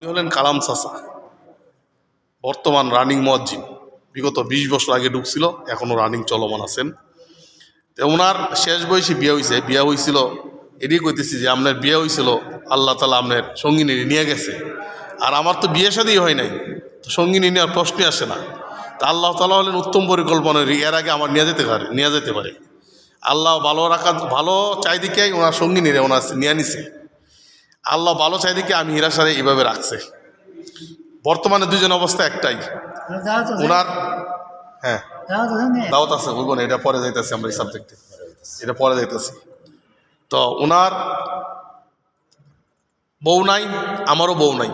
হলেন কালাম চাচা, বর্তমান রানিং মুয়াজ্জিন। বিগত 20 বছর আগে ঢুকছিল, এখনও রানিং চলমান আছেন। তো ওনার শেষ বয়সে বিয়ে হয়েছিল। এটাই কইতেছি যে আপনার বিয়ে হয়েছিল, আল্লাহ তালা আপনার সঙ্গিনী নিয়ে গেছে। আর আমার তো বিয়ে শাদী হয় নাই, তো সঙ্গিনী নেওয়ার প্রশ্নই আসে না। তা আল্লাহ তালা হলেন উত্তম পরিকল্পনা, এর আগে আমার নিয়ে যেতে পারে। আল্লাহ ভালো চাইদিকে ওনার সঙ্গিনীরে ওনার নিয়ে নিছে। আল্লাহ ভালো চাইদিকে আমি হিরাসারে এইভাবে রাখছে। বর্তমানে দুজন অবস্থা একটাই, ওনার হ্যাঁ দাওয়াত আছে, বলবো না, এটা পরে যাইতেছি আমরা এই সাবজেক্টে, এটা পরে যাইতেছি। তো ওনার বউ নাই, আমারও বউ নাই,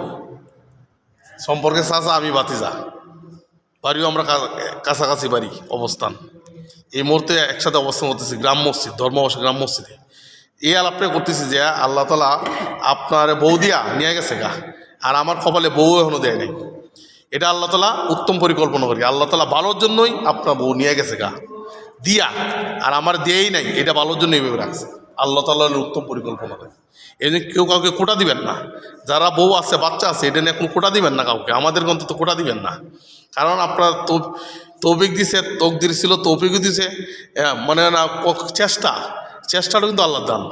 সম্পর্কে চাচা আমি ভাতিজা, বাড়িও আমরা কাছাকাছি বাড়ি অবস্থান। এই মুহূর্তে একসাথে অবস্থান করতেছি গ্রাম মসজিদ, ধর্মবাসী গ্রাম মসজিদে। এই আলাপটা করতেছি যে আল্লাহ তালা আপনার বউ দিয়া নিয়ে গেছে গা, আর আমার কপালে বউ এখনো দেয় নাই। এটা আল্লাহ তালা উত্তম পরিকল্পনা করি। আল্লাহ তালা ভালোর জন্যই আপনার বউ নিয়ে গেছে গা দিয়া, আর আমার দিয়েই নাই, এটা ভালোর জন্য এইভাবে রাখছে। আল্লাহ তালা উত্তম পরিকল্পনা করে। এই জন্য কেউ কাউকে কোটা দিবেন না। যারা বউ আছে, বাচ্চা আছে, এটা নিয়ে কোনো কোটা দিবেন না কাউকে, আমাদের অন্তত কোটা দিবেন না। কারণ আপনার তৌফিক দিছে, তকদির ছিল, তৌফিকও দিছে, মানে না চেষ্টাটা কিন্তু আল্লাহর দান।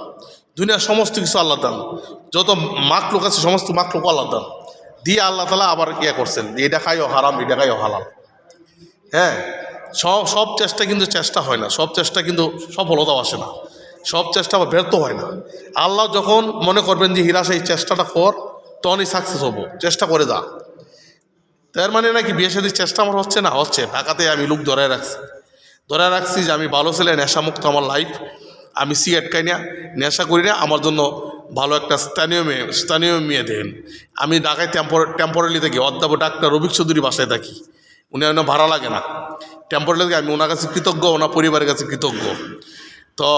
দুনিয়ার সমস্ত কিছু আল্লাহর দান, যত মাকলুক আছে সমস্ত মাকলুক আল্লাহর দান দিয়ে আল্লাহ তালা আবার ইয়ে করছেন যে এটা খাইও হারাম, এটা খাইও হালাল। হ্যাঁ, সব চেষ্টা কিন্তু চেষ্টা হয় না, সব চেষ্টা কিন্তু সফলতাও আসে না, সব চেষ্টা আবার ব্যর্থ হয় না। আল্লাহ যখন মনে করবেন যে হিরাস এই চেষ্টাটা কর, তখনই সাকসেস হবো, চেষ্টা করে যা। তার মানে নাকি বিয়ে শাদীর চেষ্টা আমার হচ্ছে না, হচ্ছে। ঢাকাতে আমি লোক ধরায় রাখছি যে আমি ভালো ছেলে, নেশামুক্ত আমার লাইফ, আমি সিগারেট খাই না, নেশা করি না, আমার জন্য ভালো একটা স্থানীয় মেয়ে দেন। আমি ঢাকায় টেম্পোরারি থাকি, অধ্যাপক ডাক্তার রবিক চৌধুরী বাসায় থাকি, উনি ভাড়া লাগে না, টেম্পোরারি থাকি। আমি ওনার কাছে কৃতজ্ঞ, ওনার পরিবারের কাছে কৃতজ্ঞ। তো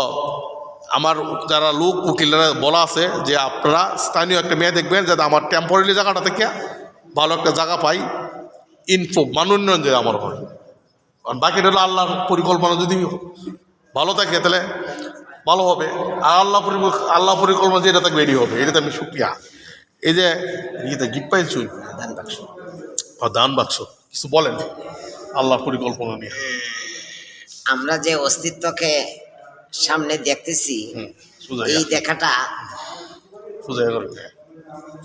আমার যারা লোক উকিলরা বলা আছে যে আপনারা স্থানীয় একটা মেয়ে দেখবেন, যাতে আমার টেম্পোরারি জায়গাটা থেকে ভালো একটা জায়গা পাই, মানোন্নয়ন যে আমার হয়। কারণ বাকিটা হলো আল্লাহর পরিকল্পনা, যদি ভালো থাকে তাহলে ভালো হবে, আর আল্লাহ পরিকল্পনা যেটা থাকবে এটি হবে। এটাতে আমি শুক্রিয়া। এই যে ইয়েতে গিফট পাইছি দান বাক্স, কিছু বলেন আল্লাহর পরিকল্পনা নিয়ে। আমরা যে অস্তিত্বকে সামনে দেখতেছি, এই দেখাটা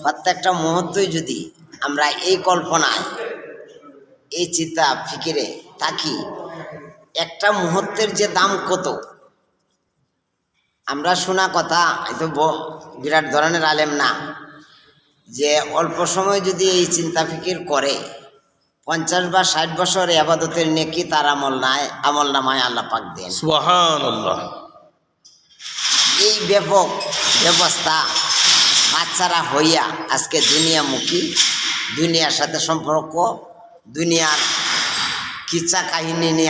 প্রত্যেকটা মুহূর্তই যদি আমরা এই কল্পনায়, এই চিন্তা ফিকিরে থাকি, একটা মুহূর্তের যে দাম কত। আমরা শোনা কথা, হয়তো বিরাট ধরনের আলেম না, যে অল্প সময় যদি এই চিন্তা ফিকির করে 50 বা 60 বছর ইবাদতের নেকি তার আমল নামায় আল্লাহ পাক দেন। সুবহানাল্লাহ। এই ব্যাপক ব্যবস্থা বাচ্চারা হইয়া আজকে দুনিয়ামুখী, দুনিয়ার সাথে সম্পর্ক, দুনিয়ার কিচ্ছা কাহিনী নিয়ে